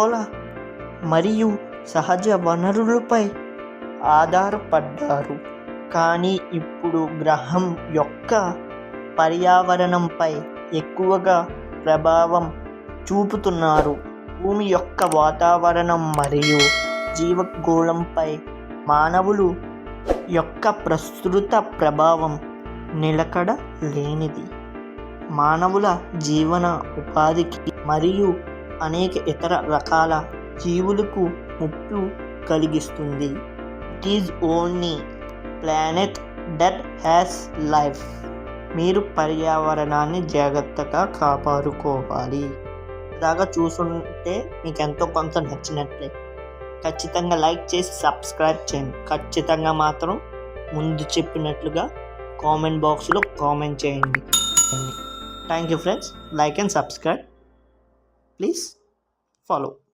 ఖగోళ మరియు సహజ వనరులపై ఆధారపడ్డారు. కానీ ఇప్పుడు గ్రహం యొక్క పర్యావరణంపై ఎక్కువగా ప్రభావం చూపుతున్నారు. భూమి యొక్క వాతావరణం మరియు జీవగోళంపై మానవులు యొక్క ప్రస్తుత ప్రభావం నిలకడ లేనిది. మానవుల జీవన ఉపాధికి మరియు అనేక ఇతర రకాల జీవులకు ముప్పు కలిగిస్తుంది. It is only planet that has life. మీరు పర్యావరణాన్ని జాగ్రత్తగా కాపాడుకోవాలి. దాకా చూసుంటే మీకు ఎంతో కొంత నచ్చినట్లే ఖచ్చితంగా లైక్ చేసి సబ్స్క్రైబ్ చేయండి. ఖచ్చితంగా మాత్రం ముందు చెప్పినట్లుగా కామెంట్ బాక్స్లో కామెంట్ చేయండి. Thank you friends. Like and subscribe. Please follow.